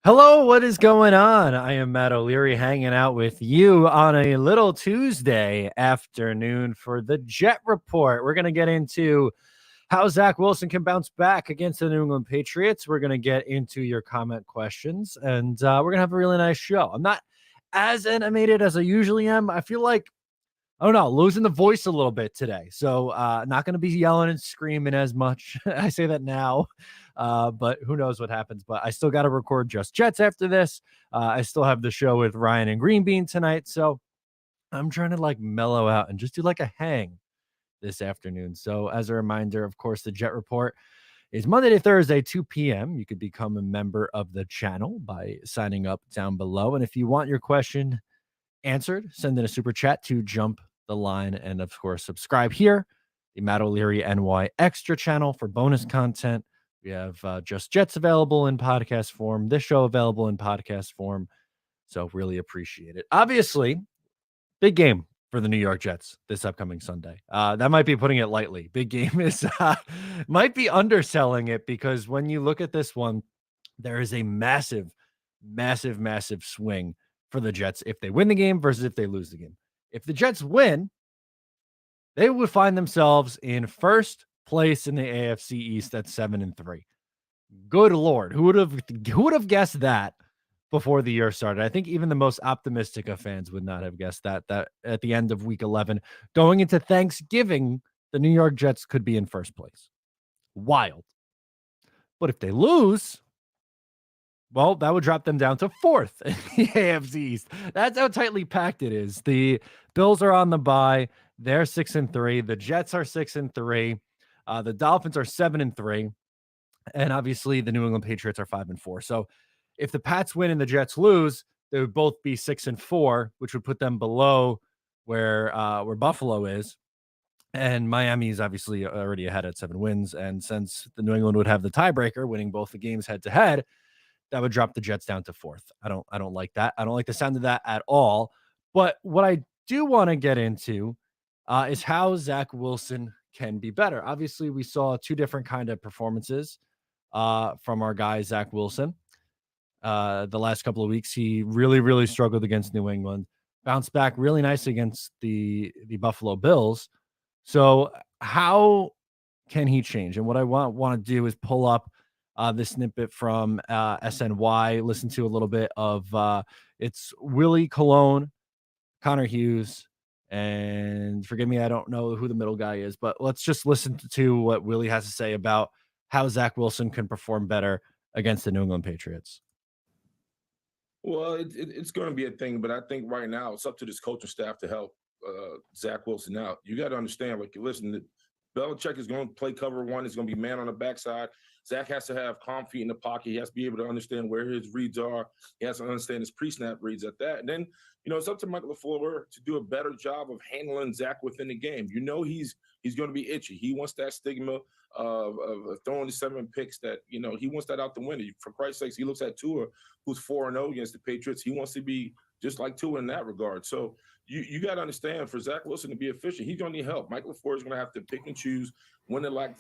Hello, what is going on? I am Matt O'Leary hanging out with you on a little Tuesday afternoon for the Jet Report. We're going to get into how Zach Wilson can bounce back against the New England Patriots. We're going to get into your comment questions, and we're going to have a really nice show. I'm not as animated as I usually am. I feel like I don't know, losing the voice a little bit today. So not going to be yelling and screaming as much. I say that now, but who knows what happens. But I still got to record Just Jets after this. I still have the show with Ryan and Green Bean tonight. So I'm trying to like mellow out and just do like a hang this afternoon. So as a reminder, of course, the Jet Report is Monday to Thursday, 2 p.m. You could become a member of the channel by signing up down below. And if you want your question answered, send in a super chat to jump the line, and of course subscribe here, the Matt O'Leary NY extra channel, for bonus content. We have Just Jets available in podcast form, this show available in podcast form, so really appreciate it. Obviously, big game for the New York Jets this upcoming Sunday. That might be putting it lightly. Big game is might be underselling it, because when you look at this one, there is a massive swing for the Jets if they win the game versus if they lose the game. If the Jets win, they would find themselves in first place in the AFC East at 7-3. Good Lord, who would have guessed that before the year started? I think even the most optimistic of fans would not have guessed that at the end of week 11, going into Thanksgiving, the New York Jets could be in first place. Wild. But if they lose, well, that would drop them down to fourth in the AFC East. That's how tightly packed it is. The Bills are on the bye. They're 6-3. The Jets are 6-3. The Dolphins are 7-3. And obviously the New England Patriots are 5-4. So if the Pats win and the Jets lose, they would both be 6-4, which would put them below where Buffalo is. And Miami is obviously already ahead at 7 wins. And since the New England would have the tiebreaker, winning both the games head to head, that would drop the Jets down to fourth. I don't like that. I don't like the sound of that at all. But what I do want to get into is how Zach Wilson can be better. Obviously, we saw two different kind of performances from our guy Zach Wilson. The last couple of weeks, he really struggled against New England. Bounced back really nice against the Buffalo Bills. So how can he change? And what I want to do is pull up this snippet from SNY, listen to a little bit of it's Willie Cologne, Connor Hughes, and forgive me, I don't know who the middle guy is, but let's just listen to what Willie has to say about how Zach Wilson can perform better against the New England Patriots. Well, it's going to be a thing, but I think right now it's up to this coaching staff to help Zach Wilson out. You got to understand, like, listen, Belichick is going to play cover one. It's going to be man on the backside. Zach has to have calm feet in the pocket. He has to be able to understand where his reads are. He has to understand his pre-snap reads at that. And then, it's up to Michael LaFleur to do a better job of handling Zach within the game. He's going to be itchy. He wants that stigma of throwing the 7 picks that, he wants that out the window. For Christ's sakes, he looks at Tua, who's 4-0 against the Patriots. He wants to be just like Tua in that regard. So you got to understand, for Zach Wilson to be efficient, he's going to need help. Michael LaFleur is going to have to pick and choose when to let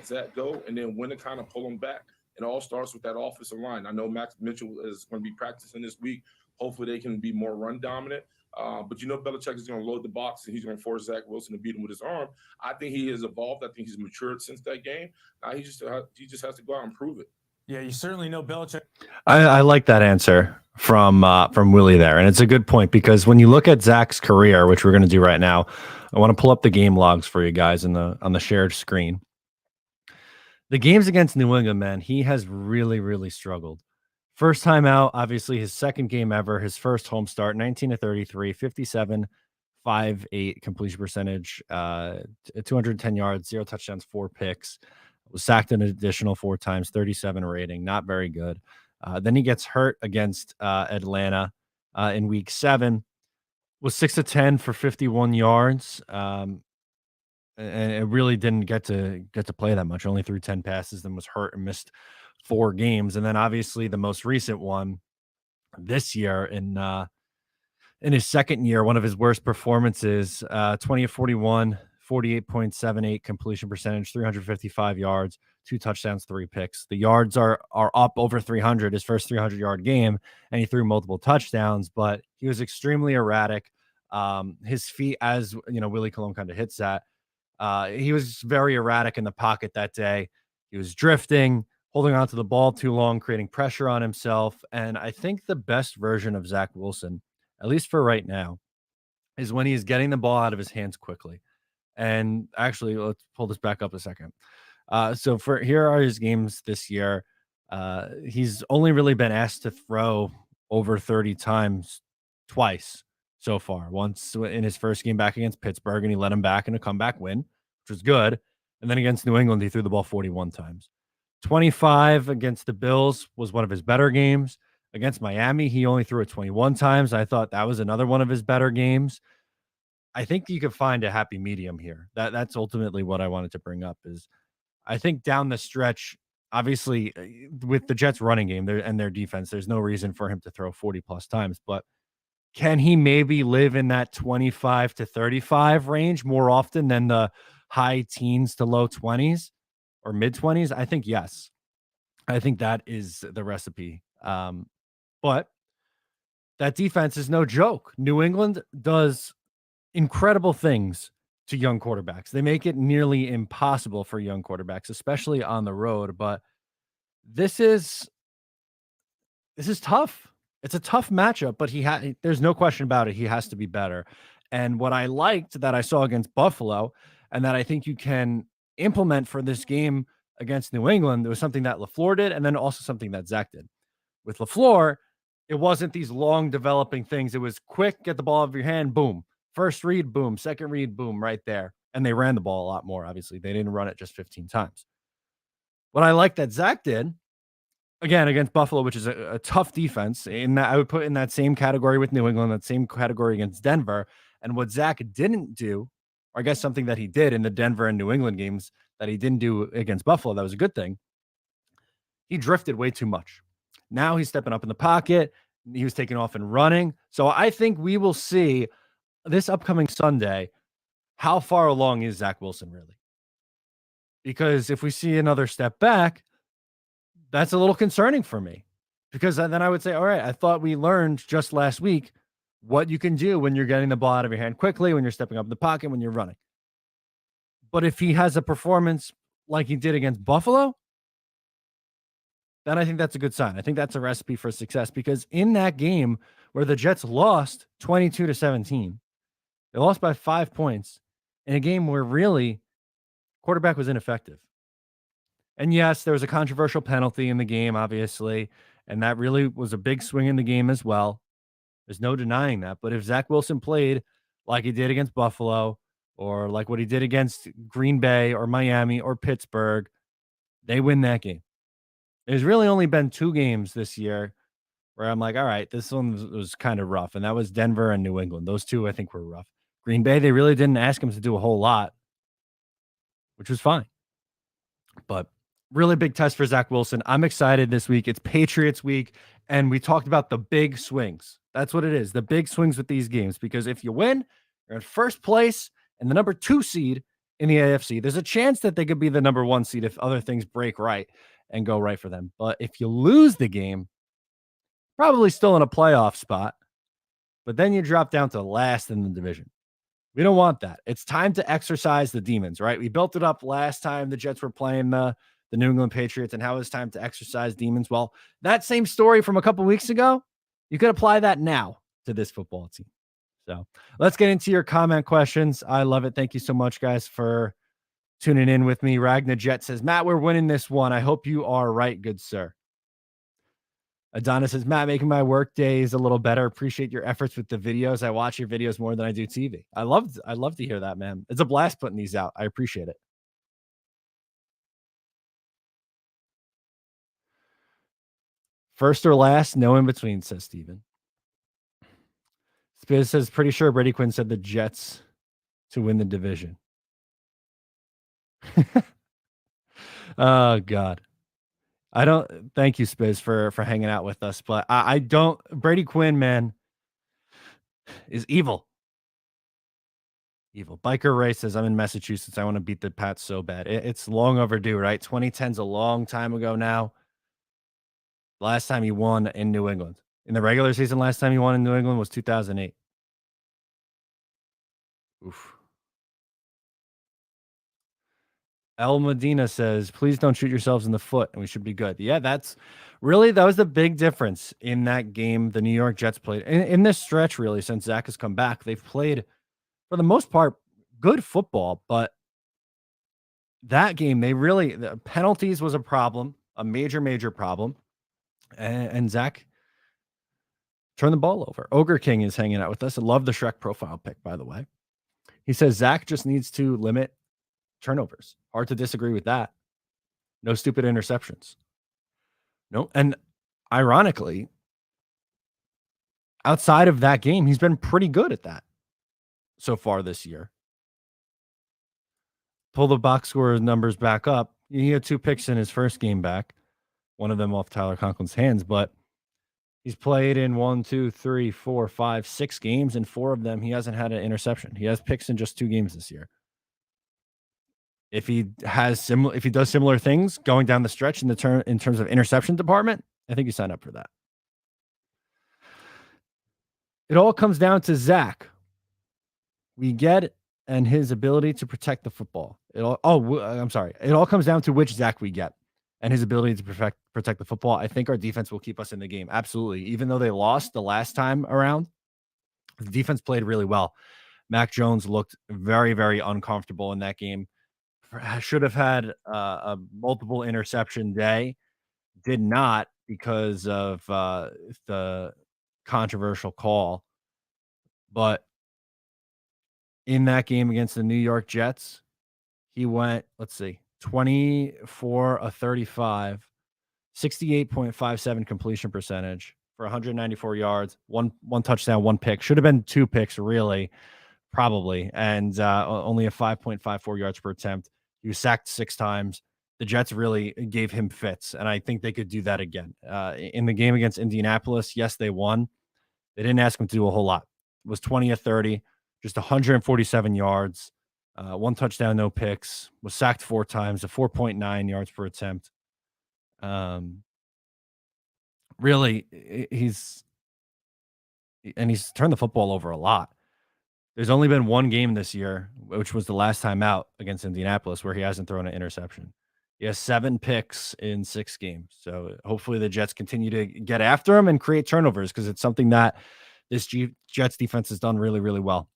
Zach go and then when to kind of pull him back. It all starts with that offensive line. I know Max Mitchell is going to be practicing this week. Hopefully they can be more run dominant. But Belichick is going to load the box and he's going to force Zach Wilson to beat him with his arm. I think he has evolved. I think he's matured since that game. Now he just has to go out and prove it. Yeah, you certainly know Belichick. I like that answer from Willie there, and it's a good point, because when you look at Zach's career, which we're going to do right now, I want to pull up the game logs for you guys on the shared screen. The games against New England, man, he has really struggled. First time out, obviously his second game ever, his first home start, 19-33, 57.58 completion percentage, 210 yards, 0 touchdowns, 4 picks. Was sacked an additional 4 times, 37 rating, not very good. Then he gets hurt against Atlanta in week 7, was 6-10 for 51 yards, and it really didn't get to play that much. Only threw 10 passes, then was hurt and missed 4 games. And then obviously the most recent one this year in his second year, one of his worst performances, 20 of 41. 48.78 completion percentage, 355 yards, 2 touchdowns, 3 picks. The yards are up over 300, his first 300-yard game, and he threw multiple touchdowns, but he was extremely erratic. His feet, as you know, Willie Colon kind of hits that. He was very erratic in the pocket that day. He was drifting, holding onto the ball too long, creating pressure on himself. And I think the best version of Zach Wilson, at least for right now, is when he's getting the ball out of his hands quickly. And actually, let's pull this back up a second. So for here are his games this year. He's only really been asked to throw over 30 times twice so far. Once in his first game back against Pittsburgh, and he let him back in a comeback win, which was good. And then against New England, he threw the ball 41 times. 25 against the Bills was one of his better games. Against Miami, he only threw it 21 times. I thought that was another one of his better games. I think you could find a happy medium here. That's ultimately what I wanted to bring up is I think down the stretch, obviously with the Jets running game and their defense, there's no reason for him to throw 40 plus times, but can he maybe live in that 25 to 35 range more often than the high teens to low 20s or mid 20s? I think yes. I think that is the recipe. But that defense is no joke. New England does incredible things to young quarterbacks. They make it nearly impossible for young quarterbacks, especially on the road. But this is tough. It's a tough matchup, but there's no question about it. He has to be better. And what I liked that I saw against Buffalo and that I think you can implement for this game against New England, there was something that LaFleur did and then also something that Zach did. With LaFleur, it wasn't these long developing things. It was quick, get the ball out of your hand, boom. First read, boom. Second read, boom, right there. And they ran the ball a lot more, obviously. They didn't run it just 15 times. What I like that Zach did, again, against Buffalo, which is a tough defense, in that I would put in that same category with New England, that same category against Denver. And what Zach didn't do, or I guess something that he did in the Denver and New England games that he didn't do against Buffalo, that was a good thing. He drifted way too much. Now he's stepping up in the pocket. He was taking off and running. So I think we will see this upcoming Sunday, how far along is Zach Wilson really? Because if we see another step back, that's a little concerning for me. Because then I would say, all right, I thought we learned just last week what you can do when you're getting the ball out of your hand quickly, when you're stepping up in the pocket, when you're running. But if he has a performance like he did against Buffalo, then I think that's a good sign. I think that's a recipe for success because in that game where the Jets lost 22-17, they lost by 5 points in a game where really quarterback was ineffective. And yes, there was a controversial penalty in the game, obviously, and that really was a big swing in the game as well. There's no denying that. But if Zach Wilson played like he did against Buffalo or like what he did against Green Bay or Miami or Pittsburgh, they win that game. There's really only been 2 games this year where I'm like, all right, this one was kind of rough. And that was Denver and New England. Those 2, I think, were rough. Green Bay, they really didn't ask him to do a whole lot, which was fine. But really big test for Zach Wilson. I'm excited this week. It's Patriots week, and we talked about the big swings. That's what it is, the big swings with these games, because if you win, you're in first place and the number 2 seed in the AFC. There's a chance that they could be the number 1 seed if other things break right and go right for them. But if you lose the game, probably still in a playoff spot, but then you drop down to last in the division. We don't want that. It's time to exercise the demons, right? We built it up last time the Jets were playing the New England Patriots, and how it's time to exercise demons. Well, that same story from a couple weeks ago, you could apply that now to this football team. So let's get into your comment questions. I love it. Thank you so much, guys, for tuning in with me. Ragna Jet says, Matt, we're winning this one. I hope you are right, good sir. Adonis says, Matt, making my work days a little better. Appreciate your efforts with the videos. I watch your videos more than I do TV. I love to hear that, man. It's a blast putting these out. I appreciate it. First or last, no in between, says Steven. Spiz says, pretty sure Brady Quinn said the Jets to win the division. Oh, God. I don't thank you, Spiz, for hanging out with us, but I don't. Brady Quinn, man, is evil. Evil Biker Ray says, I'm in Massachusetts. I want to beat the Pats so bad. It's long overdue, right? 2010's a long time ago now. Last time he won in New England. In the regular season, last time he won in New England was 2008. Oof. El Medina says, please don't shoot yourselves in the foot and we should be good. Yeah, that was the big difference in that game the New York Jets played. In this stretch, really, since Zach has come back, they've played, for the most part, good football. But that game, the penalties was a problem, a major, major problem. And Zach turned the ball over. Ogre King is hanging out with us. I love the Shrek profile pic, by the way. He says Zach just needs to limit turnovers. Hard to disagree with that. No stupid interceptions. No. And ironically, outside of that game, he's been pretty good at that so far this year. Pull the box score numbers back up. He had 2 picks in his first game back, one of them off Tyler Conklin's hands, but he's played in 6 games, and 4 of them he hasn't had an interception. He has picks in just 2 games this year. If he does similar things going down the stretch in terms of interception department, I think you sign up for that. It all comes down to Zach. We get it, and his ability to protect the football. It all comes down to which Zach we get and his ability to protect the football. I think our defense will keep us in the game. Absolutely. Even though they lost the last time around, the defense played really well. Mac Jones looked very, very uncomfortable in that game. Should have had a multiple interception day. Did not because of the controversial call. But in that game against the New York Jets, he went, 24 of 35, 68.57 completion percentage for 194 yards, one touchdown, 1 pick. Should have been 2 picks, really, probably, and only a 5.54 yards per attempt. He was sacked 6 times. The Jets really gave him fits, and I think they could do that again. In the game against Indianapolis, yes, they won. They didn't ask him to do a whole lot. It was 20 of 30, just 147 yards, 1 touchdown, no picks, was sacked 4 times, a 4.9 yards per attempt. Really, he's turned the football over a lot. There's only been 1 game this year, which was the last time out against Indianapolis, where he hasn't thrown an interception. He has 7 picks in 6 games. So hopefully the Jets continue to get after him and create turnovers, because it's something that this Jets defense has done really, really well.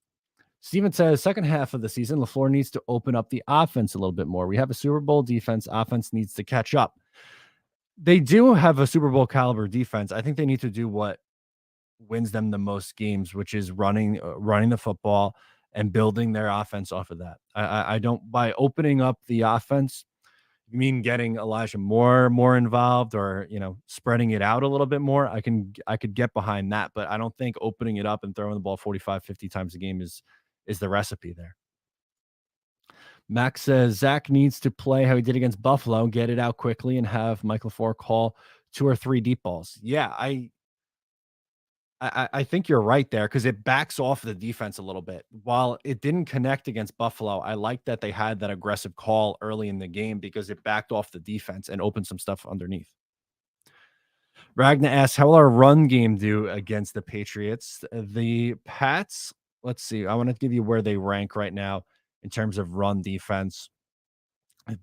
Steven says, second half of the season, LaFleur needs to open up the offense a little bit more. We have a Super Bowl defense. Offense needs to catch up. They do have a Super Bowl caliber defense. I think they need to do what wins them the most games, which is running the football and building their offense off of that. I don't, by opening up the offense, you mean getting Elijah more involved, or spreading it out a little bit more. I could get behind that, but I don't think opening it up and throwing the ball 45, 50 times a game is the recipe there. Max says Zach needs to play how he did against Buffalo, get it out quickly, and have Mike LaFleur call 2 or 3 deep balls. Yeah, I think you're right there, because it backs off the defense a little bit. While it didn't connect against Buffalo, I like that they had that aggressive call early in the game, because it backed off the defense and opened some stuff underneath. Ragnar asks, how will our run game do against the Patriots? The Pats, let's see. I want to give you where they rank right now in terms of run defense.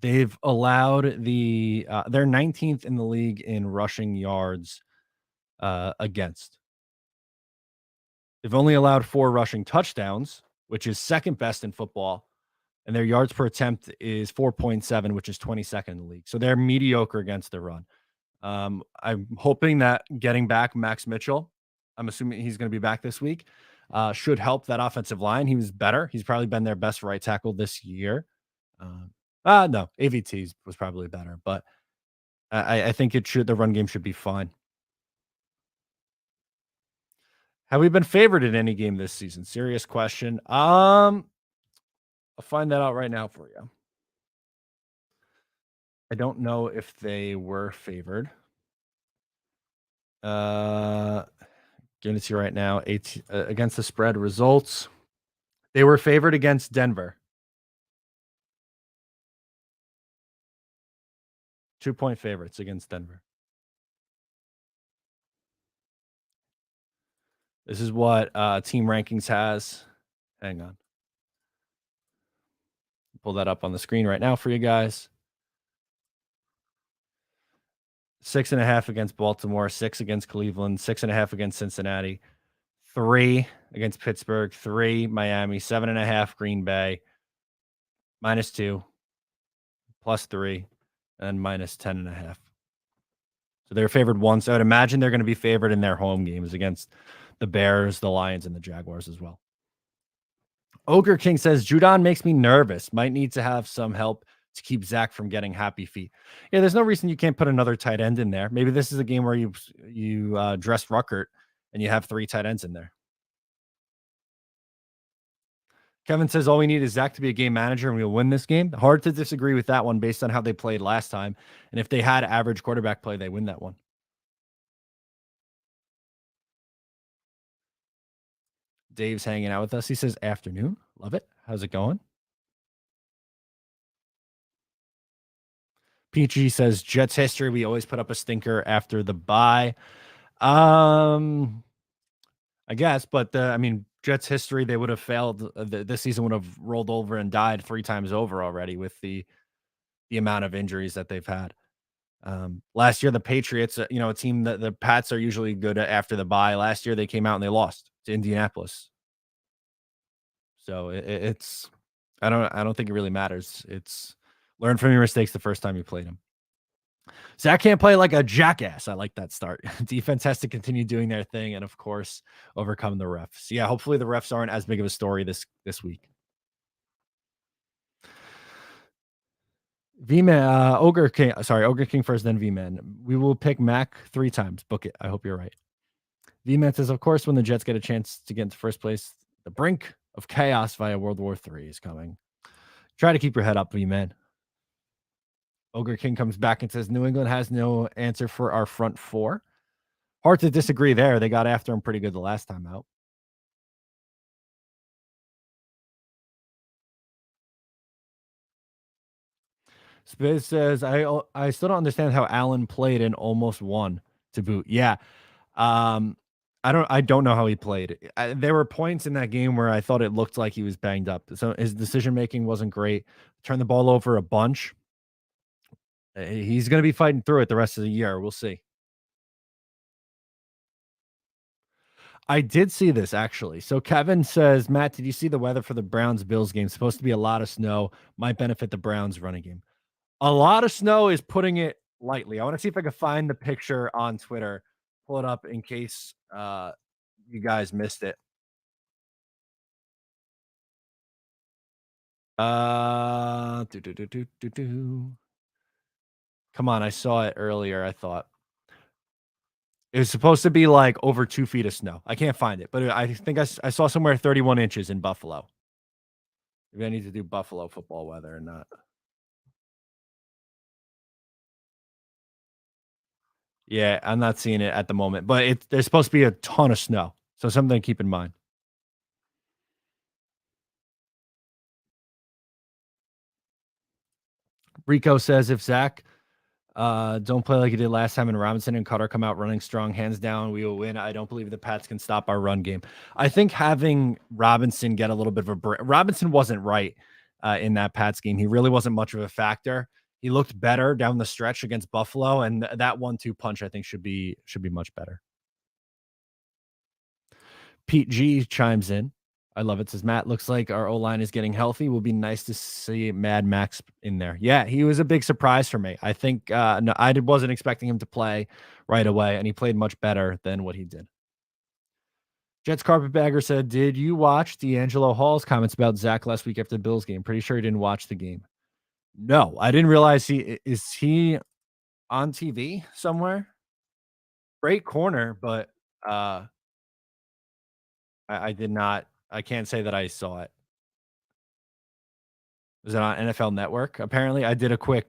They've allowed they're 19th in the league in rushing yards against. They've only allowed 4 rushing touchdowns, which is second best in football. And their yards per attempt is 4.7, which is 22nd in the league. So they're mediocre against the run. I'm hoping that getting back Max Mitchell, I'm assuming he's going to be back this week, should help that offensive line. He was better. He's probably been their best right tackle this year. No, AVT was probably better, but I think the run game should be fine. Have we been favored in any game this season? Serious question. I'll find that out right now for you. I don't know if they were favored. Giving it to you right now. Against the spread results. They were favored against Denver. 2-point favorites against Denver. This is what Team Rankings has. Hang on. Pull that up on the screen right now for you guys. 6.5 against Baltimore, 6 against Cleveland, 6.5 against Cincinnati, 3 against Pittsburgh, 3 Miami, 7.5 Green Bay, -2, +3, and -10.5. So they're favored once. So I'd imagine they're going to be favored in their home games against the Bears, the Lions, and the Jaguars as well. Ogre King says, Judon makes me nervous. Might need to have some help to keep Zach from getting happy feet. Yeah, there's no reason you can't put another tight end in there. Maybe this is a game where you dress Ruckert and you have 3 tight ends in there. Kevin says, all we need is Zach to be a game manager and we'll win this game. Hard to disagree with that one based on how they played last time. And if they had average quarterback play, they win that one. Dave's hanging out with us. He says, afternoon. Love it. How's it going? PG says, Jets history. We always put up a stinker after the bye. I guess, but Jets history, they would have failed. This season would have rolled over and died 3 times over already with the amount of injuries that they've had. Last year, the Patriots, a team that the Pats are usually good at after the bye. Last year, they came out and they lost to Indianapolis. So it's I don't think it really matters. It's learn from your mistakes the first time you played them. Zach can't play like a jackass. I like that start. Defense has to continue doing their thing and, of course, overcome the refs. Yeah, hopefully the refs aren't as big of a story this week. V-Man, Ogre King first, then V-Man. We will pick Mac 3 times. Book it. I hope you're right. V-Man says, of course, when the Jets get a chance to get into first place, the brink of chaos via World War III is coming. Try to keep your head up, V-Man. Ogre King comes back and says, New England has no answer for our front 4. Hard to disagree there. They got after him pretty good the last time out. Spiz says, I still don't understand how Allen played and almost won to boot. Yeah. I don't know how he played. There were points in that game where I thought it looked like he was banged up. So his decision making wasn't great. Turned the ball over a bunch. He's going to be fighting through it the rest of the year. We'll see. I did see this actually. So Kevin says, Matt, did you see the weather for the Browns-Bills game? Supposed to be a lot of snow. Might benefit the Browns running game. A lot of snow is putting it lightly. I want to see if I can find the picture on Twitter. Pull it up in case you guys missed it. Come on, I saw it earlier, I thought. It was supposed to be like over 2 feet of snow. I can't find it, but I think I saw somewhere 31 inches in Buffalo. Maybe I need to do Buffalo football weather or not. Yeah, I'm not seeing it at the moment, but there's supposed to be a ton of snow. So something to keep in mind. Rico says if Zach don't play like he did last time and Robinson and Cutter come out running strong, hands down, we will win. I don't believe the Pats can stop our run game. I think having Robinson get a little bit of a break. Robinson wasn't right in that Pats game. He really wasn't much of a factor. He looked better down the stretch against Buffalo, and that 1-2 punch I think should be much better. Pete G chimes in. I love it. Says Matt, looks like our O-line is getting healthy. Will be nice to see Mad Max in there. Yeah, he was a big surprise for me. I think no, I wasn't expecting him to play right away, and he played much better than what he did. Jets Carpetbagger said, did you watch D'Angelo Hall's comments about Zach last week after the Bills game? Pretty sure he didn't watch the game. No, I didn't realize is he on TV somewhere? Great corner, but I did not. I can't say that I saw it. Was it on NFL Network? Apparently, I did a quick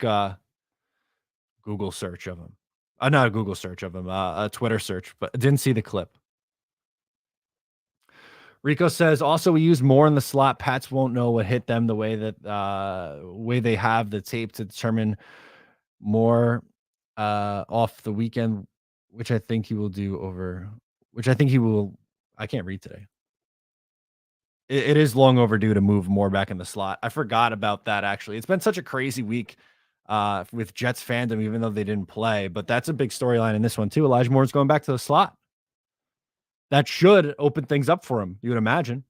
Google search of him. Not a Google search of him, a Twitter search, but I didn't see the clip. Rico says also we use more in the slot. Pats won't know what hit them the way that way they have the tape to determine more off the weekend, which I think he will do over. Which I think he will. I can't read today. It is long overdue to move more back in the slot. I forgot about that actually. It's been such a crazy week with Jets fandom, even though they didn't play. But that's a big storyline in this one too. Elijah Moore's going back to the slot. That should open things up for him, you would imagine.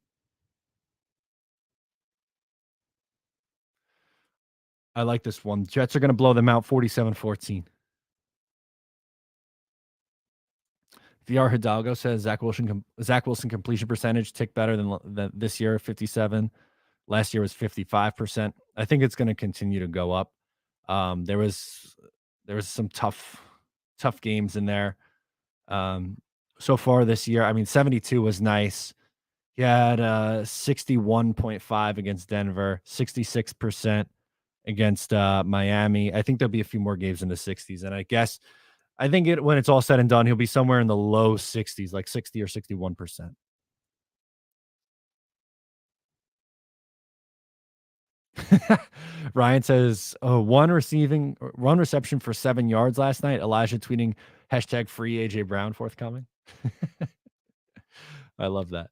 I like this one. Jets are going to blow them out 47-14. VR Hidalgo says Zach Wilson completion percentage tick better than this year, 57. Last year was 55%. I think it's going to continue to go up. There was some tough games in there. So far this year, I mean, 72 was nice. He had 61.5 against Denver, 66% against Miami. I think there'll be a few more games in the 60s, and I think when it's all said and done, he'll be somewhere in the low 60s, like 60 or 61%. Ryan says one reception for 7 yards last night. Elijah tweeting hashtag free AJ Brown forthcoming. I love that.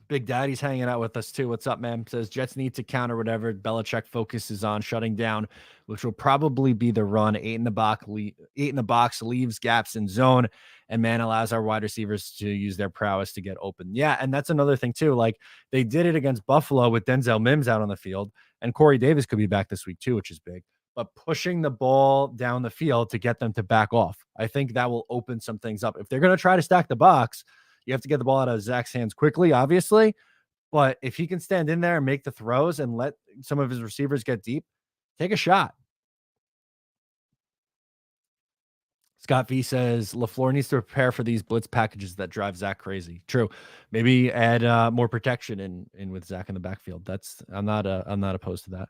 Big Daddy's hanging out with us too. What's up, man? Says Jets need to counter whatever Belichick focuses on shutting down, which will probably be the run. Eight in the box leaves gaps in zone, and man allows our wide receivers to use their prowess to get open. Yeah, and that's another thing too. Like they did it against Buffalo with Denzel Mims out on the field, and Corey Davis could be back this week too, which is big. But pushing the ball down the field to get them to back off, I think that will open some things up. If they're going to try to stack the box, you have to get the ball out of Zach's hands quickly, obviously. But if he can stand in there and make the throws and let some of his receivers get deep, take a shot. Scott V says LaFleur needs to prepare for these blitz packages that drive Zach crazy. True. Maybe add more protection in with Zach in the backfield. I'm not opposed to that.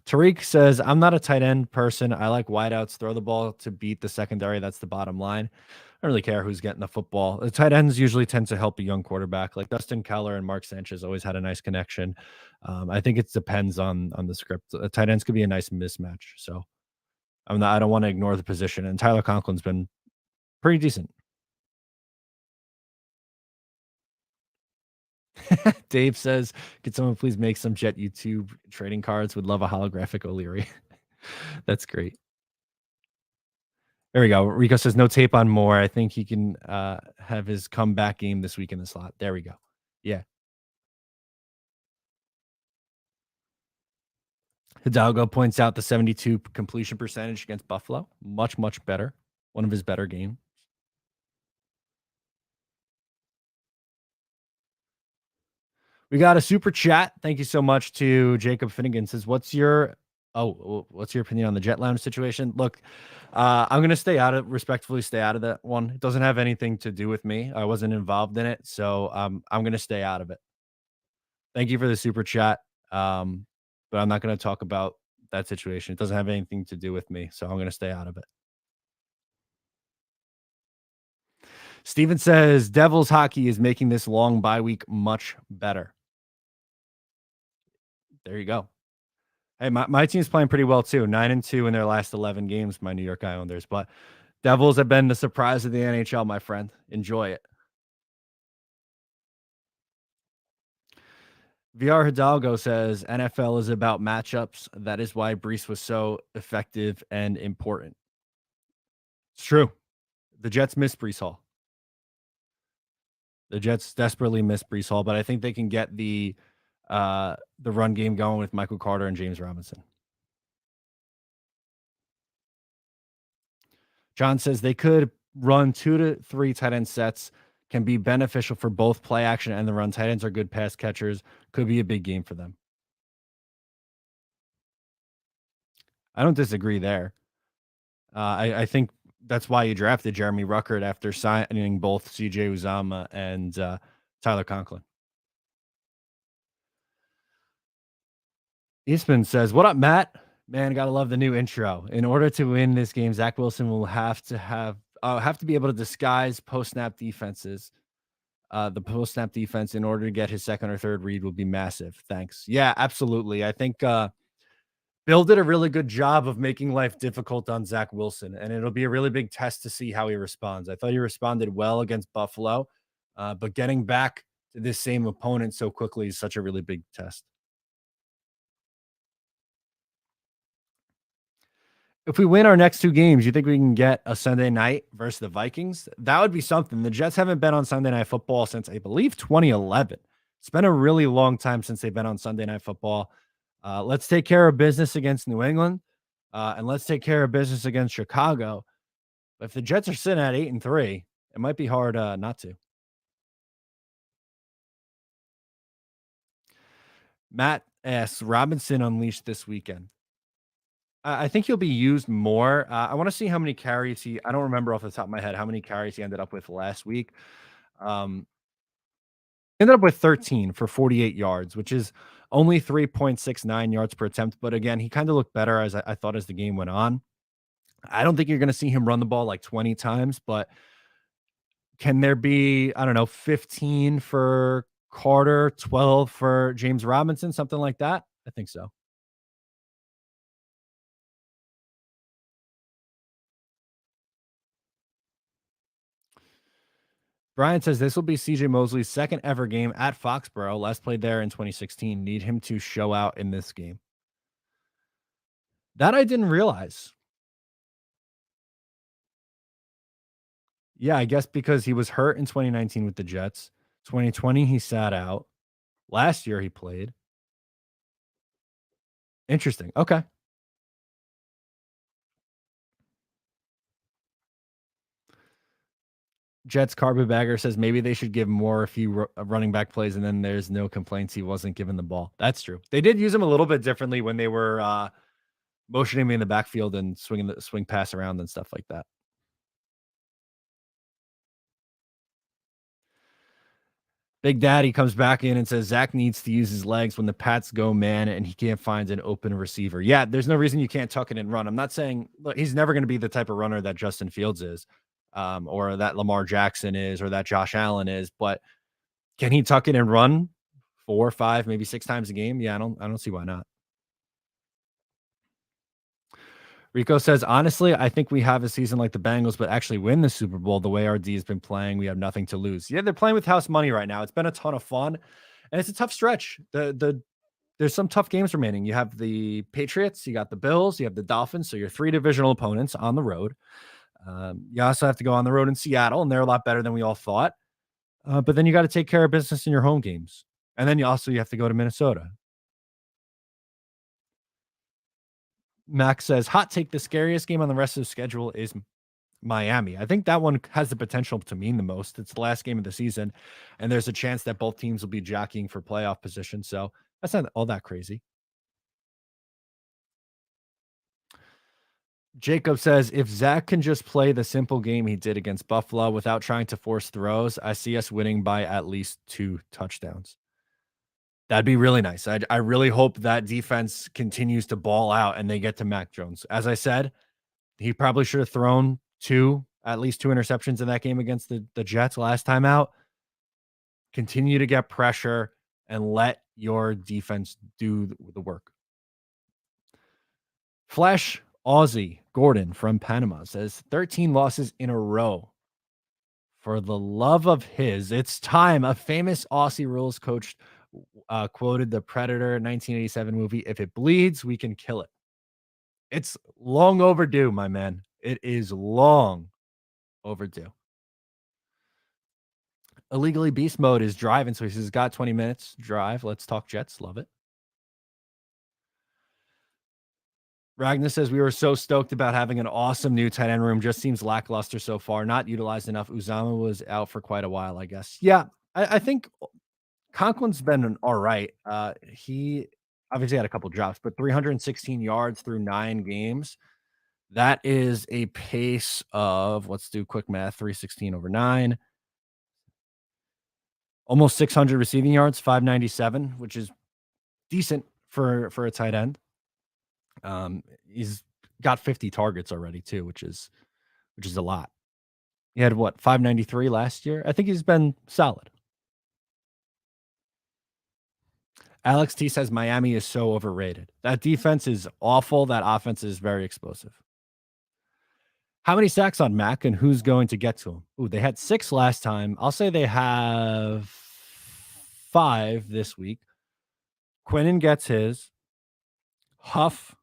Tariq says, I'm not a tight end person. I like wideouts. Throw the ball to beat the secondary. That's the bottom line. I don't really care who's getting the football. The tight ends usually tend to help a young quarterback. Like Dustin Keller and Mark Sanchez always had a nice connection. I think it depends on the script. Tight ends could be a nice mismatch. So I don't want to ignore the position. And Tyler Conklin's been pretty decent. Dave says, could someone please make some Jet YouTube trading cards? Would love a holographic O'Leary. That's great. There we go. Rico says no tape on Moore. I think he can have his comeback game this week in the slot. There we go. Yeah. Hidalgo points out the 72 completion percentage against Buffalo. Much, much better. One of his better games. We got a super chat. Thank you so much to Jacob Finnegan. Says, what's your opinion on the Jet Lounge situation? Look, I'm going to respectfully stay out of that one. It doesn't have anything to do with me. I wasn't involved in it. So I'm going to stay out of it. Thank you for the super chat. But I'm not going to talk about that situation. It doesn't have anything to do with me. So I'm going to stay out of it. Steven says, Devils hockey is making this long bye week much better. There you go. Hey, my team's playing pretty well too. 9-2 in their last 11 games, my New York Islanders. But Devils have been the surprise of the NHL, my friend. Enjoy it. VR Hidalgo says NFL is about matchups. That is why Brees was so effective and important. It's true. The Jets miss Brees Hall. The Jets desperately miss Brees Hall, but I think they can get the run game going with Michael Carter and James Robinson. John says they could run 2 to 3 tight end sets, can be beneficial for both play action and the run. Tight ends are good pass catchers. Could be a big game for them. I don't disagree there. I think that's why you drafted Jeremy Ruckert after signing both CJ Uzama and Tyler Conklin. Eastman says, what up, Matt? Man, gotta love the new intro. In order to win this game, Zach Wilson will have to have have to be able to disguise post-snap defenses. The post-snap defense in order to get his second or third read will be massive. Thanks. Yeah, absolutely. I think Bill did a really good job of making life difficult on Zach Wilson, and it'll be a really big test to see how he responds. I thought he responded well against Buffalo, but getting back to this same opponent so quickly is such a really big test. If we win our next two games, you think we can get a Sunday night versus the Vikings? That would be something. The Jets haven't been on Sunday Night Football since, I believe, 2011. It's been a really long time since they've been on Sunday Night Football. Let's take care of business against New England, and let's take care of business against Chicago. But if the Jets are sitting at 8-3, it might be hard not to. Matt asks, Robinson unleashed this weekend. I think he'll be used more. I want to see how many carries I don't remember off the top of my head how many carries he ended up with last week. Um, ended up with 13 for 48 yards, which is only 3.69 yards per attempt. But again, he kind of looked better as I thought as the game went on. I don't think you're going to see him run the ball like 20 times, but can there be, I don't know, 15 for Carter, 12 for James Robinson, something like that? I think so. Brian says this will be CJ Mosley's second ever game at Foxborough. Last played there in 2016. Need him to show out in this game. That I didn't realize. Yeah, I guess because he was hurt in 2019 with the Jets. 2020, he sat out. Last year, he played. Interesting. Okay. Jets Carpetbagger says maybe they should give Moore a few running back plays, and then there's no complaints he wasn't given the ball. That's true. They did use him a little bit differently when they were motioning him in the backfield and swinging the swing pass around and stuff like that. Big Daddy comes back in and says Zach needs to use his legs when the Pats go man and he can't find an open receiver. Yeah, there's no reason you can't tuck it and run. I'm not saying look, he's never going to be the type of runner that Justin Fields is, or that Lamar Jackson is, or that Josh Allen is. But can he tuck it and run 4, 5, maybe 6 times a game? Yeah, I don't see why not. Rico says, honestly, I think we have a season like the Bengals, but actually win the Super Bowl the way our D has been playing. We have nothing to lose. Yeah, they're playing with house money right now. It's been a ton of fun, and it's a tough stretch. There's some tough games remaining. You have the Patriots, you got the Bills, you have the Dolphins. So your 3 divisional opponents on the road. You also have to go on the road in Seattle, and they're a lot better than we all thought. But then you got to take care of business in your home games, and then you have to go to Minnesota. Max says, hot take, the scariest game on the rest of the schedule is Miami. I think that one has the potential to mean the most. It's the last game of the season, and there's a chance that both teams will be jockeying for playoff position. So that's not all that crazy. Jacob says, if Zach can just play the simple game he did against Buffalo without trying to force throws, I see us winning by at least 2 touchdowns. That'd be really nice. I really hope that defense continues to ball out and they get to Mac Jones. As I said, he probably should have thrown at least two interceptions in that game against the Jets last time out. Continue to get pressure and let your defense do the work. Flash Aussie Gordon from Panama says 13 losses in a row. For the love of it's time. A famous Aussie rules coach quoted the Predator 1987 movie, if it bleeds, we can kill it. It's long overdue, my man. It is long overdue. Illegally Beast Mode is driving, so he says, got 20 minutes drive. Let's talk Jets. Love it. Ragnar says, we were so stoked about having an awesome new tight end room. Just seems lackluster so far. Not utilized enough. Uzama was out for quite a while, I guess. Yeah, I think Conklin's been all right. He obviously had a couple drops, but 316 yards through 9 games. That is a pace of, let's do quick math, 316 over 9. Almost 600 receiving yards, 597, which is decent for a tight end. He's got 50 targets already too, which is a lot. He had what, 593 last year? I think he's been solid. Alex T says Miami is so overrated. That defense is awful. That offense is very explosive. How many sacks on Mac and who's going to get to him? Ooh, they had 6 last time. I'll say they have 5 this week. Quinnen gets his. Huff,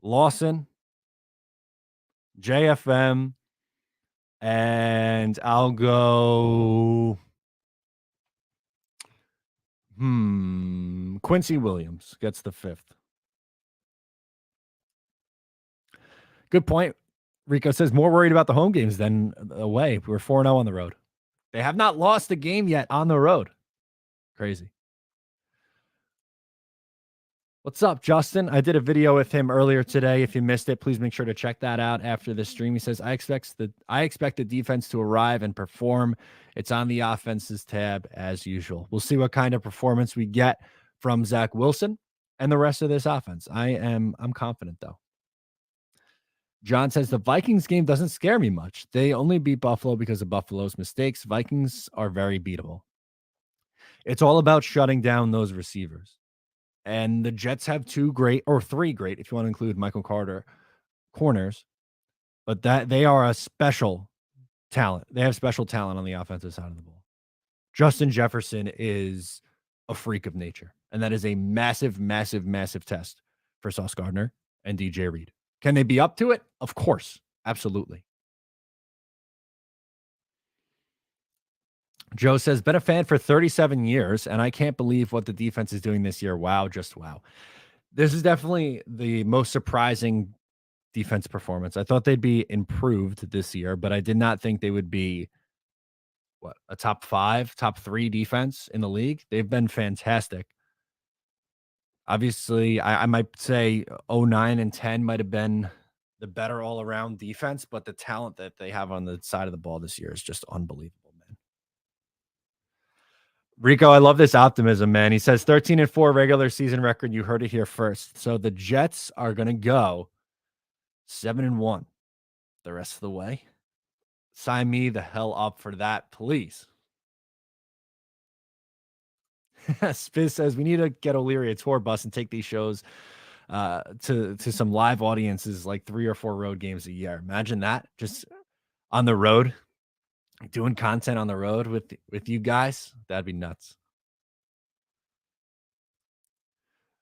Lawson, JFM, and I'll go Quincy Williams gets the 5th. Good point. Rico says more worried about the home games than away. We're 4-0 on the road. They have not lost a game yet on the road. Crazy. What's up, Justin? I did a video with him earlier today. If you missed it, please make sure to check that out after the stream. He says, I expect the defense to arrive and perform. It's on the offense's tab as usual. We'll see what kind of performance we get from Zach Wilson and the rest of this offense. I'm confident, though. John says the Vikings game doesn't scare me much. They only beat Buffalo because of Buffalo's mistakes. Vikings are very beatable. It's all about shutting down those receivers. And the Jets have 2 great, or 3 great, if you want to include Michael Carter, corners. But that they are a special talent. They have special talent on the offensive side of the ball. Justin Jefferson is a freak of nature. And that is a massive, massive, massive test for Sauce Gardner and DJ Reed. Can they be up to it? Of course. Absolutely. Joe says, been a fan for 37 years, and I can't believe what the defense is doing this year. Wow, just wow. This is definitely the most surprising defense performance. I thought they'd be improved this year, but I did not think they would be, a top 5, top 3 defense in the league. They've been fantastic. Obviously, I might say 09 and 10 might have been the better all-around defense, but the talent that they have on the side of the ball this year is just unbelievable, man. Rico, I love this optimism, man. He says 13-4 regular season record. You heard it here first. So the Jets are going to go 7-1 the rest of the way. Sign me the hell up for that, please. Spiz says we need to get O'Leary a tour bus and take these shows to some live audiences, like 3 or 4 road games a year. Imagine that, just on the road, doing content on the road with you guys. That'd be nuts.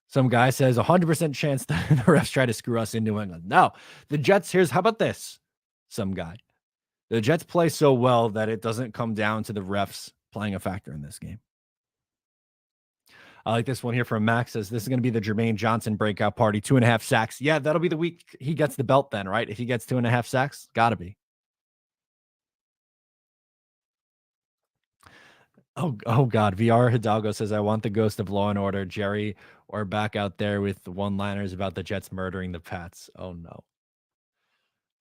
Some guy says 100% chance that the refs try to screw us in New England. No, the Jets, how about this? Some guy. The Jets play so well that it doesn't come down to the refs playing a factor in this game. I like this one here from Max. Says this is going to be the Jermaine Johnson breakout party. 2.5 sacks. Yeah, that'll be the week he gets the belt then, right? If he gets 2.5 sacks, gotta be. Oh God. VR Hidalgo says, I want the ghost of Law and Order, Jerry, or back out there with the one-liners about the Jets murdering the Pats. Oh no.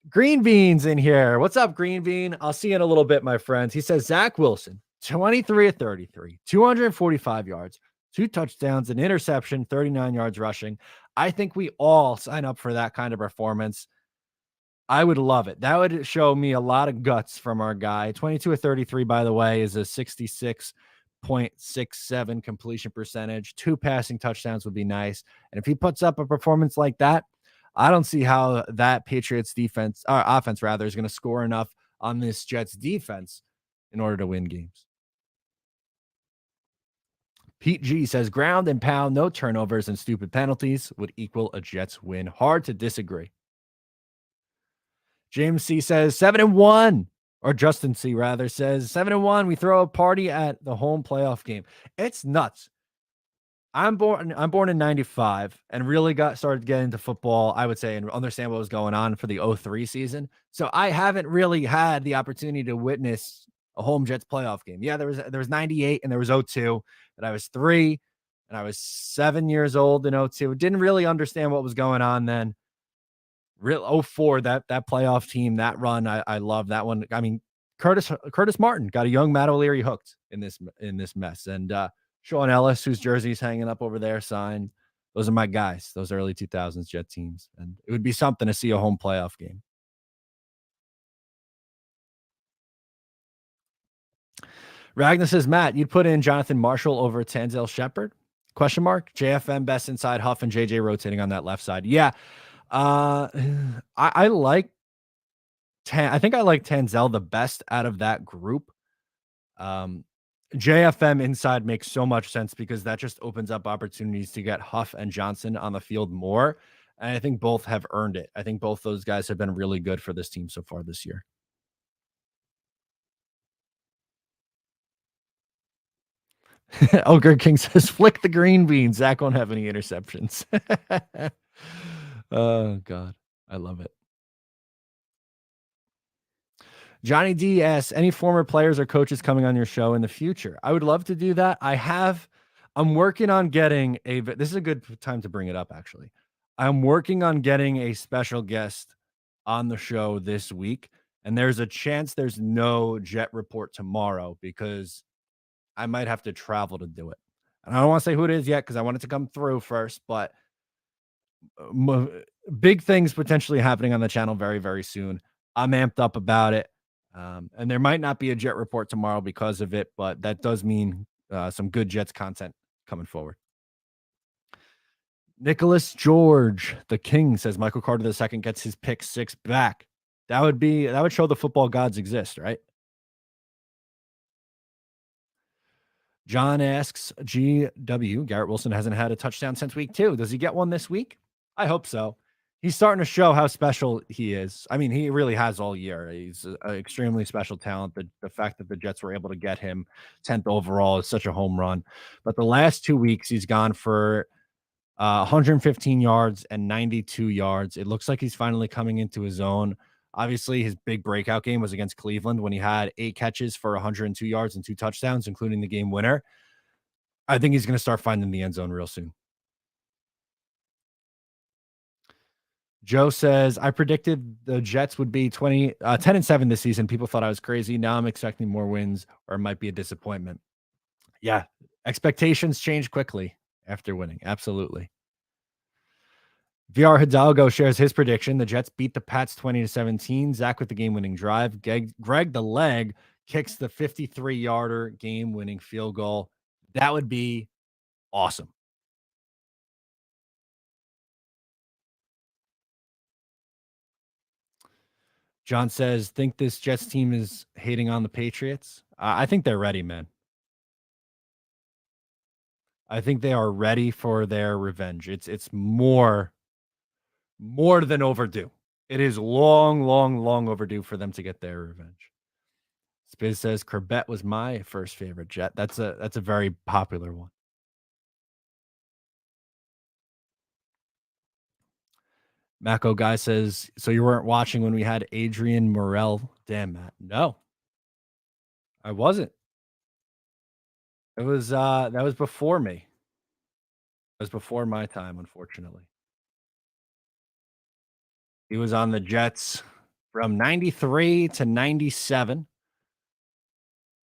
Green Bean's in here. What's up, Green Bean? I'll see you in a little bit, my friends. He says Zach Wilson, 23 of 33, 245 yards, 2 touchdowns, an interception, 39 yards rushing. I think we all sign up for that kind of performance. I would love it. That would show me a lot of guts from our guy. 22 of 33, by the way, is a 66.67 completion percentage. 2 passing touchdowns would be nice. And if he puts up a performance like that, I don't see how that Patriots defense, or offense rather, is going to score enough on this Jets defense in order to win games. Pete G says ground and pound, no turnovers and stupid penalties would equal a Jets win. Hard to disagree. James C says 7-1, or Justin C rather says 7-1. We throw a party at the home playoff game. It's nuts. I'm born in 95 and really started getting into football, I would say, and understand what was going on for the 03 season. So I haven't really had the opportunity to witness a home Jets playoff game. Yeah, there was 98 and there was 02, and I was 3 and I was 7 years old in 02. Didn't really understand what was going on then. Real 04, that playoff team, that run, I love that one. I mean, Curtis Martin got a young Matt O'Leary hooked in this mess, and Sean Ellis, whose jersey's hanging up over there, signed. Those are my guys. Those early 2000s Jet teams, and it would be something to see a home playoff game. Ragnar says, Matt, you'd put in Jonathan Marshall over Tanzel Shepard? Question mark. JFM best inside, Huff and JJ rotating on that left side. Yeah. I like I think I like Tanzel the best out of that group. Um, JFM inside makes so much sense because that just opens up opportunities to get Huff and Johnson on the field more. And I think both have earned it. I think both those guys have been really good for this team so far this year. Ogre King says, flick the green beans. Zach won't have any interceptions. Oh, God. I love it. Johnny D asks, any former players or coaches coming on your show in the future? I would love to do that. I'm working on getting this is a good time to bring it up, actually. I'm working on getting a special guest on the show this week. And there's a chance there's no Jet Report tomorrow because I might have to travel to do it. And I don't want to say who it is yet because I want it to come through first, but big things potentially happening on the channel very, very soon. I'm amped up about it. And there might not be a Jet Report tomorrow because of it, but that does mean some good Jets content coming forward. Nicholas George, the King, says Michael Carter II gets his pick 6 back. That would show the football gods exist, right? John asks, GW, Garrett Wilson hasn't had a touchdown since week 2. Does he get one this week? I hope so. He's starting to show how special he is. I mean, he really has all year. He's an extremely special talent. The fact that the Jets were able to get him 10th overall is such a home run. But the last 2 weeks, he's gone for 115 yards and 92 yards. It looks like he's finally coming into his own. Obviously, his big breakout game was against Cleveland when he had 8 catches for 102 yards and 2 touchdowns, including the game winner. I think he's going to start finding the end zone real soon. Joe says, I predicted the Jets would be 10-7 this season. People thought I was crazy. Now I'm expecting more wins, or it might be a disappointment. Yeah, expectations change quickly after winning. Absolutely. VR Hidalgo shares his prediction. The Jets beat the Pats 20-17. Zach with the game-winning drive. Greg the leg kicks the 53-yarder game-winning field goal. That would be awesome. John says, think this Jets team is hating on the Patriots? I think they're ready, man. I think they are ready for their revenge. It's more than overdue. It is long overdue for them to get their revenge. Spiz says Corbett was my first favorite Jet. That's a very popular one. Mako guy says, so you weren't watching when we had Adrian Morel? Damn, Matt. No, I wasn't. It was that was before me. It was before my time, unfortunately. He was on the Jets from 93 to 97.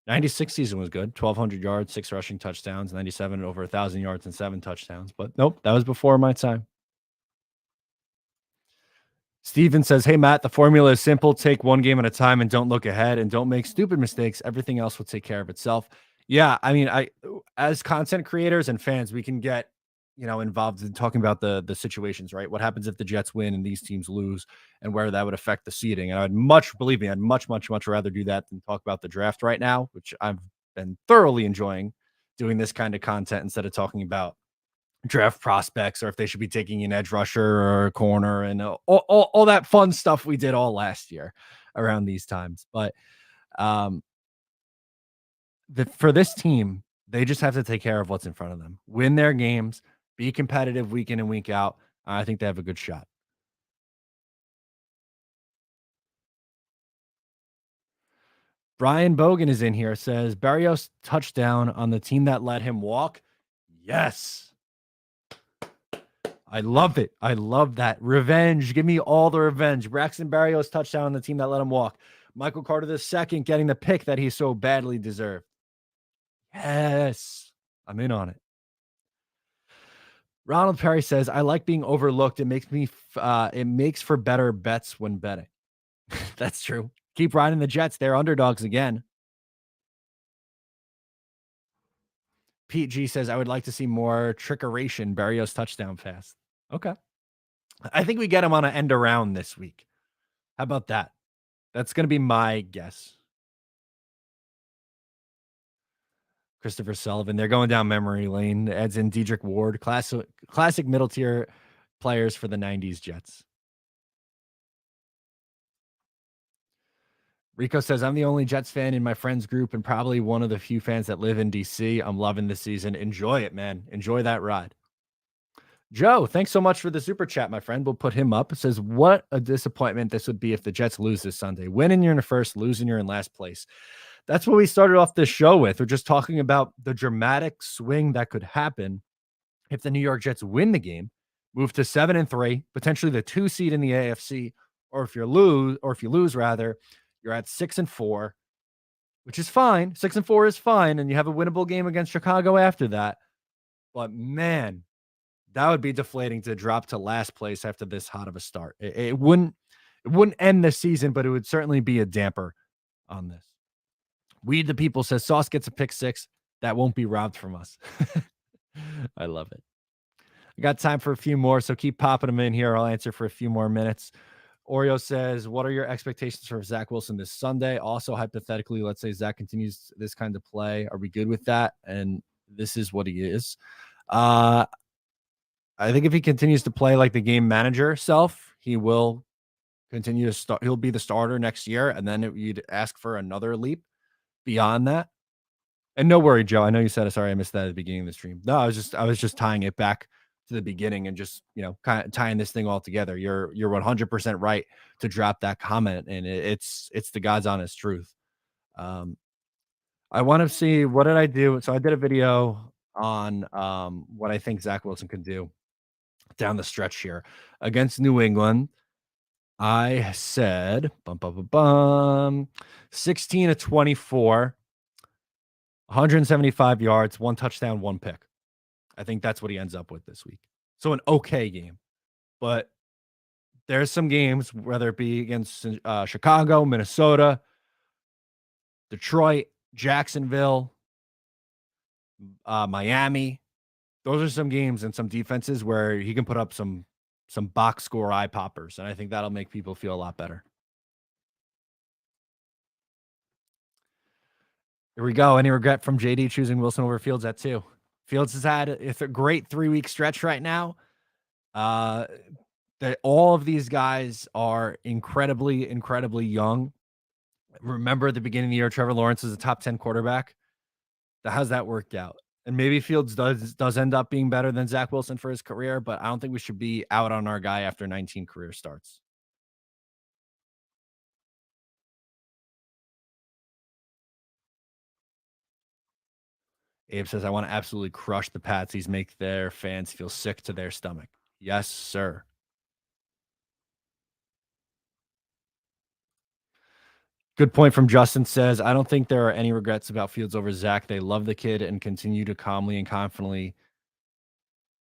96 season was good. 1,200 yards, 6 rushing touchdowns. 97 over 1,000 yards and 7 touchdowns. But nope, that was before my time. Steven says, hey, Matt, the formula is simple. Take one game at a time and don't look ahead and don't make stupid mistakes. Everything else will take care of itself. Yeah, I mean, as content creators and fans, we can get, involved in talking about the situations, right? What happens if the Jets win and these teams lose and where that would affect the seeding. And I'd much rather do that than talk about the draft right now, which I've been thoroughly enjoying doing this kind of content instead of talking about draft prospects or if they should be taking an edge rusher or a corner and all that fun stuff we did all last year around these times. But for this team, they just have to take care of what's in front of them, win their games, be competitive week in and week out. I think they have a good shot. Brian Bogan is in here, says Barrios touchdown on the team that let him walk. Yes. I love it. I love that. Revenge. Give me all the revenge. Braxton Barrios touchdown on the team that let him walk. Michael Carter II getting the pick that he so badly deserved. Yes. I'm in on it. Ronald Perry says, I like being overlooked. It makes for better bets when betting. That's true. Keep riding the Jets. They're underdogs again. Pete G says, I would like to see more trickeration, Barrios touchdown pass. Okay. I think we get him on an end around this week. How about that? That's going to be my guess. Christopher Sullivan. They're going down memory lane. Adds in Dedrick Ward, classic middle tier players for the 90s Jets. Rico says, I'm the only Jets fan in my friends group and probably one of the few fans that live in DC. I'm loving the season. Enjoy it, man. Enjoy that ride. Joe, thanks so much for the super chat, my friend. We'll put him up. It says, what a disappointment this would be if the Jets lose this Sunday. Winning, you're in first, losing, you're in last place. That's what we started off this show with. We're just talking about the dramatic swing that could happen if the New York Jets win the game, move to 7-3, potentially the 2 seed in the AFC, or if you lose, you're at 6-4, which is fine. 6-4 is fine, and you have a winnable game against Chicago after that. But man, that would be deflating to drop to last place after this hot of a start. It wouldn't end the season, but it would certainly be a damper on this. Weed the People says Sauce gets a pick 6. That won't be robbed from us. I love it. I got time for a few more, so keep popping them in here. I'll answer for a few more minutes. Oreo says, what are your expectations for Zach Wilson this Sunday? Also, hypothetically, let's say Zach continues this kind of play. Are we good with that? And this is what he is. I think if he continues to play like the game manager self, he will continue to start. He'll be the starter next year, and then you'd ask for another leap beyond that. And no worry, Joe. I know you said, sorry, I missed that at the beginning of the stream. No, I was just tying it back to the beginning and just, kind of tying this thing all together. You're 100% right to drop that comment, and it's the God's honest truth. I want to see, what did I do? So I did a video on what I think Zach Wilson can do down the stretch here against New England. I said 16-24, 175 yards, 1 touchdown, 1 pick. I think that's what he ends up with this week. So an okay game. But there's some games, whether it be against Chicago, Minnesota, Detroit, Jacksonville, Miami. Those are some games and some defenses where he can put up some box score eye poppers. And I think that'll make people feel a lot better. Here we go. Any regret from JD choosing Wilson over Fields at 2? Fields has had a great 3-week stretch right now. That all of these guys are incredibly, incredibly young. Remember at the beginning of the year, Trevor Lawrence was a top 10 quarterback. How's that worked out? And maybe Fields does end up being better than Zach Wilson for his career, but I don't think we should be out on our guy after 19 career starts. Abe says, I want to absolutely crush the Patsies, make their fans feel sick to their stomach. Yes, sir. Good point from Justin says, I don't think there are any regrets about Fields over Zach. They love the kid and continue to calmly and confidently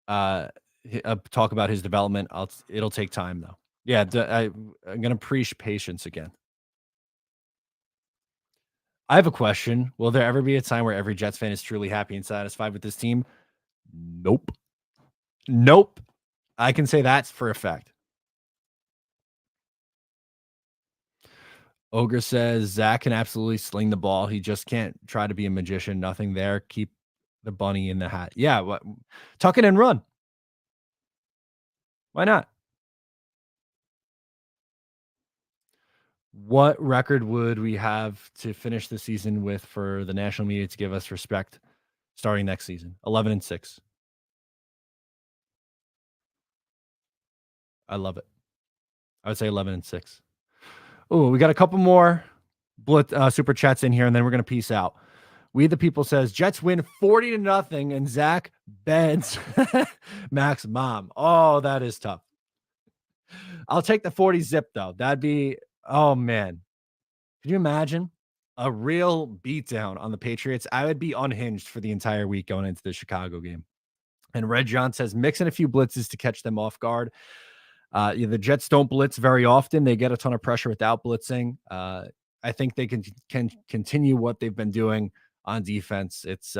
talk about his development. It'll take time, though. Yeah, I'm going to preach patience again. I have a question. Will there ever be a time where every Jets fan is truly happy and satisfied with this team? Nope. I can say that's for a fact. Ogre says Zach can absolutely sling the ball. He just can't try to be a magician. Nothing there. Keep the bunny in the hat. Yeah, tuck it and run. Why not? What record would we have to finish the season with for the national media to give us respect starting next season? 11-6. I love it. I would say 11-6. Oh, we got a couple more super chats in here, and then we're going to peace out. We the People says Jets win 40-0, and Zach beds Mac's mom. Oh, that is tough. I'll take the 40 zip though. That'd be, oh man. Can you imagine a real beatdown on the Patriots? I would be unhinged for the entire week going into the Chicago game. And Red John says mix in a few blitzes to catch them off guard. The Jets don't blitz very often. They get a ton of pressure without blitzing. I think they can continue what they've been doing on defense. It's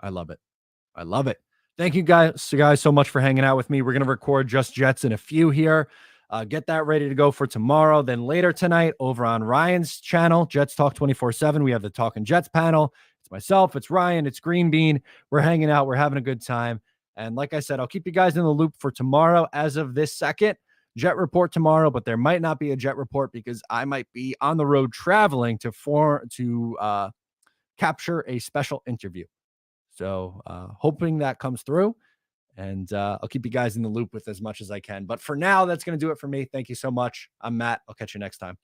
I I love it. I love it. Thank you guys so much for hanging out with me. We're going to record Just Jets in a few here. Get that ready to go for tomorrow. Then later tonight over on Ryan's channel, Jets Talk 24/7, we have the Talking Jets panel. It's myself, it's Ryan, it's Green Bean. We're hanging out. We're having a good time. And like I said, I'll keep you guys in the loop for tomorrow. As of this second, Jet Report tomorrow, but there might not be a Jet Report because I might be on the road traveling to capture a special interview. So hoping that comes through, and I'll keep you guys in the loop with as much as I can. But for now, that's going to do it for me. Thank you so much. I'm Matt. I'll catch you next time.